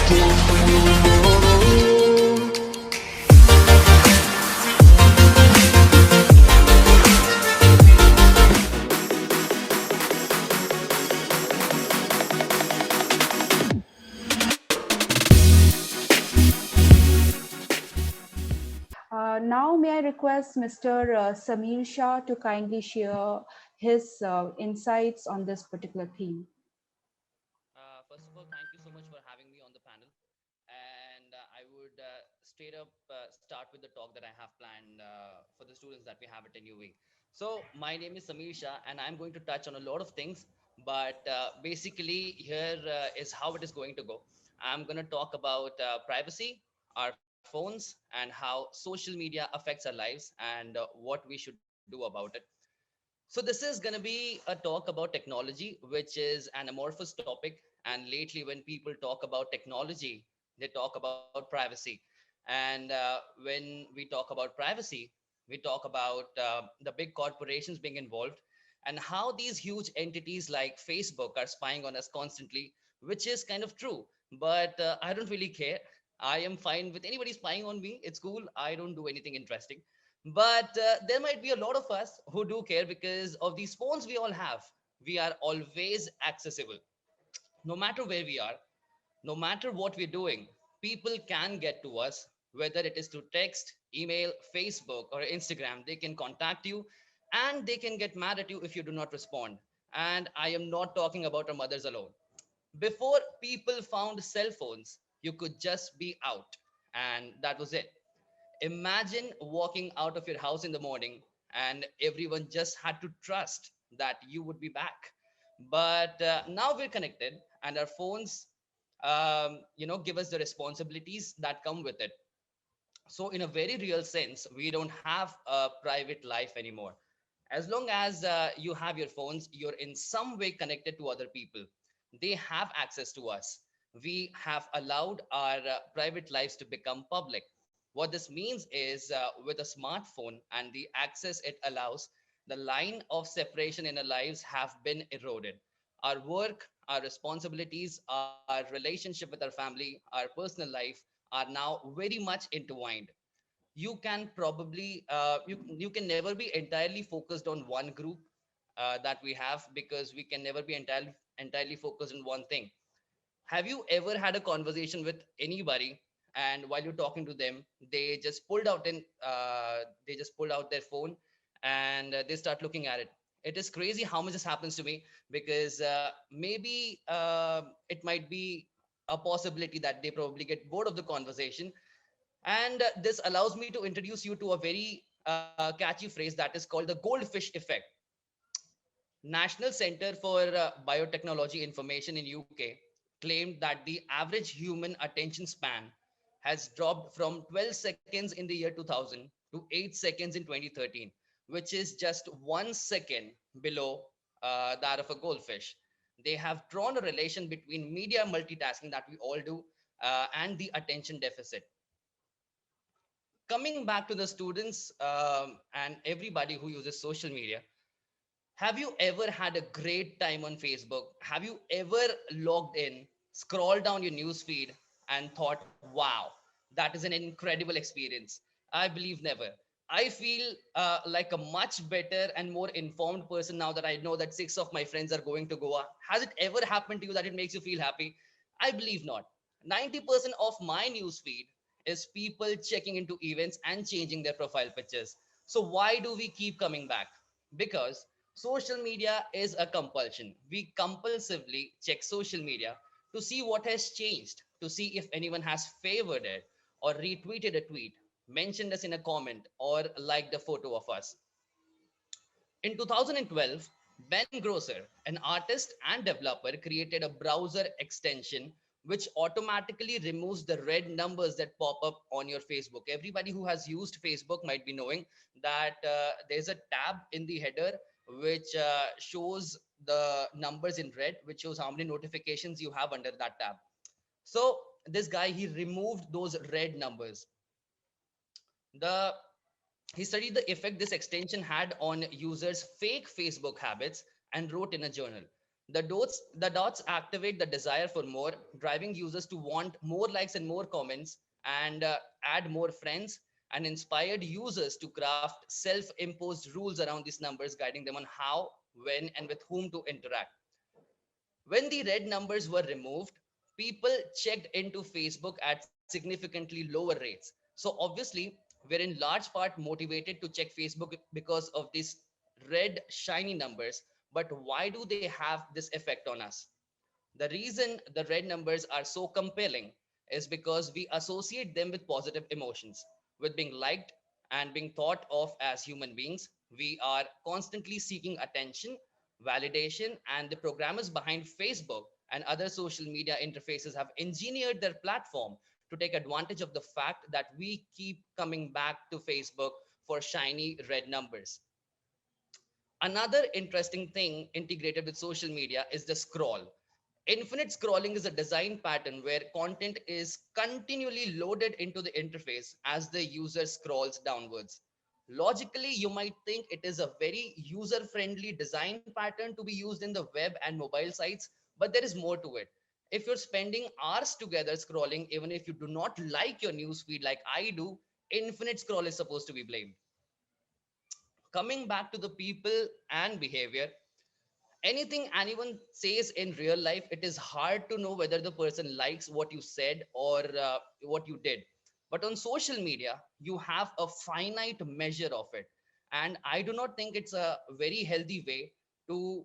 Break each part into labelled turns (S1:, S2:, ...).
S1: Now, may I request Mr. Samir Shah to kindly share his insights on this particular theme?
S2: First of all, thank you so much for having me on the panel. And I would straight up start with the talk that I have planned for the students that we have at NUA. So, my name is Samir Shah, and I'm going to touch on a lot of things. But basically, here is how it is going to go. I'm going to talk about privacy, our phones, and how social media affects our lives and what we should do about it. So this is going to be a talk about technology, which is an amorphous topic. And lately, when people talk about technology, they talk about privacy. And when we talk about privacy, we talk about the big corporations being involved and how these huge entities like Facebook are spying on us constantly, which is kind of true. But I don't really care. I am fine with anybody spying on me. It's cool. I don't do anything interesting. But there might be a lot of us who do care because of these phones we all have. We are always accessible. No matter where we are, no matter what we're doing, people can get to us, whether it is through text, email, Facebook, or Instagram. They can contact you and they can get mad at you if you do not respond. And I am not talking about our mothers alone. Before people found cell phones, you could just be out, and that was it. Imagine walking out of your house in the morning and everyone just had to trust that you would be back. But now we're connected, and our phones, give us the responsibilities that come with it. So, in a very real sense, we don't have a private life anymore. As long as you have your phones, you're in some way connected to other people. They have access to us. We have allowed our private lives to become public. What this means is with a smartphone and the access it allows, the line of separation in our lives have been eroded. Our work, our responsibilities, our relationship with our family, our personal life are now very much intertwined. You can probably you can never be entirely focused on one group that we have, because we can never be entirely focused on one thing. Have you ever had a conversation with anybody, and while you're talking to them, they just pulled out their phone and they start looking at it? It is crazy how much this happens to me, because maybe it might be a possibility that they probably get bored of the conversation. And this allows me to introduce you to a very catchy phrase that is called the goldfish effect. National Center for Biotechnology Information in UK claimed that the average human attention span has dropped from 12 seconds in the year 2000 to 8 seconds in 2013, which is just 1 second below that of a goldfish. They have drawn a relation between media multitasking that we all do and the attention deficit. Coming back to the students and everybody who uses social media, have you ever had a great time on Facebook? Have you ever logged in, scrolled down your news feed, and thought, wow, that is an incredible experience? I believe never. I feel like a much better and more informed person now that I know that six of my friends are going to Goa. Has it ever happened to you that it makes you feel happy? I believe not. 90% of my news feed is people checking into events and changing their profile pictures. So, why do we keep coming back? Because social media is a compulsion. We compulsively check social media to see what has changed, to see if anyone has favored it or retweeted a tweet, mentioned us in a comment, or liked a photo of us. In 2012, Ben Grosser, an artist and developer, created a browser extension which automatically removes the red numbers that pop up on your Facebook. Everybody who has used Facebook might be knowing that there's a tab in the header which shows the numbers in red, which shows how many notifications you have under that tab. So this guy, he removed those red numbers. The He studied the effect this extension had on users' fake Facebook habits and wrote in a journal. The dots activate the desire for more, driving users to want more likes and more comments, and add more friends, and inspired users to craft self-imposed rules around these numbers, guiding them on how, when, and with whom to interact. When the red numbers were removed, people checked into Facebook at significantly lower rates. So obviously, we're in large part motivated to check Facebook because of these red shiny numbers. But why do they have this effect on us? The reason the red numbers are so compelling is because we associate them with positive emotions, with being liked and being thought of as human beings. We are constantly seeking attention, validation, and the programmers behind Facebook and other social media interfaces have engineered their platform to take advantage of the fact that we keep coming back to Facebook for shiny red numbers. Another interesting thing integrated with social media is the scroll. Infinite scrolling is a design pattern where content is continually loaded into the interface as the user scrolls downwards. Logically, you might think it is a very user friendly design pattern to be used in the web and mobile sites, but there is more to it. If you're spending hours together scrolling, even if you do not like your newsfeed like I do, infinite scroll is supposed to be blamed. Coming back to the people and behavior, anything anyone says in real life, it is hard to know whether the person likes what you said or what you did. But on social media, you have a finite measure of it. And I do not think it's a very healthy way to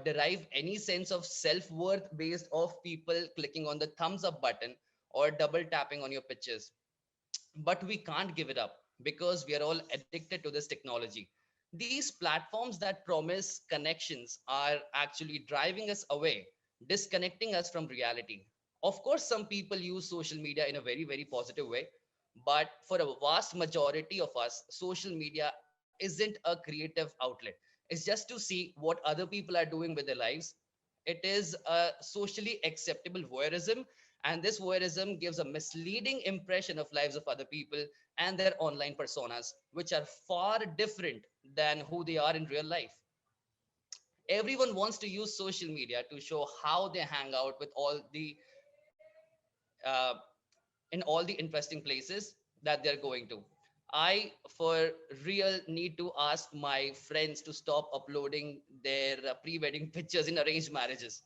S2: derive any sense of self-worth based off people clicking on the thumbs up button or double tapping on your pictures. But we can't give it up because we are all addicted to this technology. These platforms that promise connections are actually driving us away, disconnecting us from reality. Of course, some people use social media in a very, very positive way, but for a vast majority of us, social media isn't a creative outlet. It's just to see what other people are doing with their lives. It is a socially acceptable voyeurism, and this voyeurism gives a misleading impression of lives of other people and their online personas, which are far different than who they are in real life. Everyone wants to use social media to show how they hang out with all the uh, in all the interesting places that they're going to. I, for real, need to ask my friends to stop uploading their pre-wedding pictures in arranged marriages.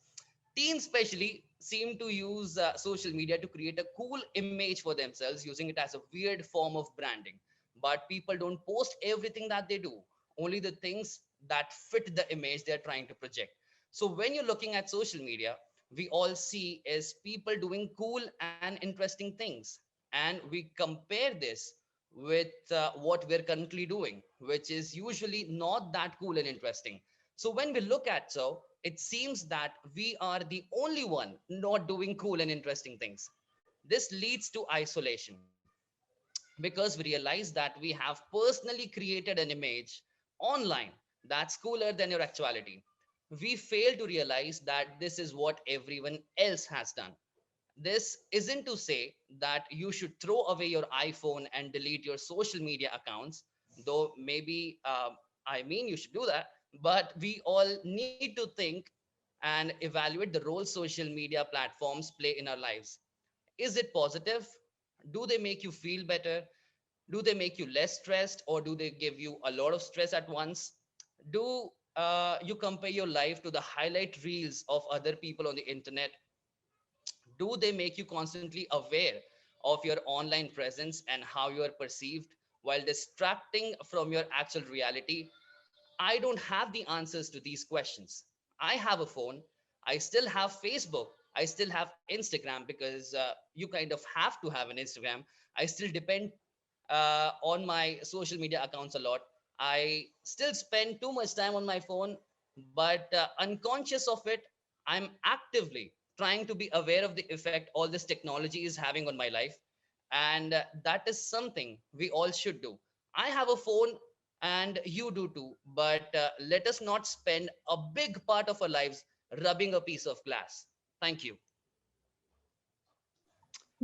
S2: Teens, especially, seem to use social media to create a cool image for themselves, using it as a weird form of branding. But people don't post everything that they do, only the things that fit the image they're trying to project. So when you're looking at social media, we all see is people doing cool and interesting things. And we compare this with what we're currently doing, which is usually not that cool and interesting. So when we look at so, it seems that we are the only one not doing cool and interesting things. This leads to isolation because we realize that we have personally created an image online that's cooler than your actuality. We fail to realize that this is what everyone else has done. This isn't to say that you should throw away your iPhone and delete your social media accounts, though maybe I mean you should do that. But we all need to think and evaluate the role social media platforms play in our lives. Is it positive? Do they make you feel better? Do they make you less stressed, or do they give you a lot of stress at once? Do you compare your life to the highlight reels of other people on the internet? Do they make you constantly aware of your online presence and how you are perceived while distracting from your actual reality? I don't have the answers to these questions. I have a phone. I still have Facebook. I still have Instagram because you kind of have to have an Instagram. I still depend on my social media accounts a lot. I still spend too much time on my phone, but unconscious of it, I'm actively trying to be aware of the effect all this technology is having on my life. And that is something we all should do. I have a phone and you do too, but let us not spend a big part of our lives rubbing a piece of glass. Thank you.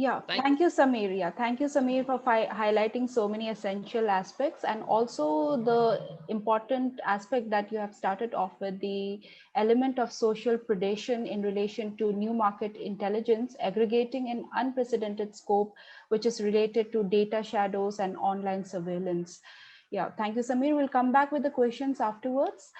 S1: Yeah,
S2: Thank you.
S1: thank you, Samir. Yeah, thank you, Samir, for highlighting so many essential aspects, and also the important aspect that you have started off with, the element of social predation in relation to new market intelligence, aggregating in unprecedented scope, which is related to data shadows and online surveillance. Yeah, thank you, Samir. We'll come back with the questions afterwards.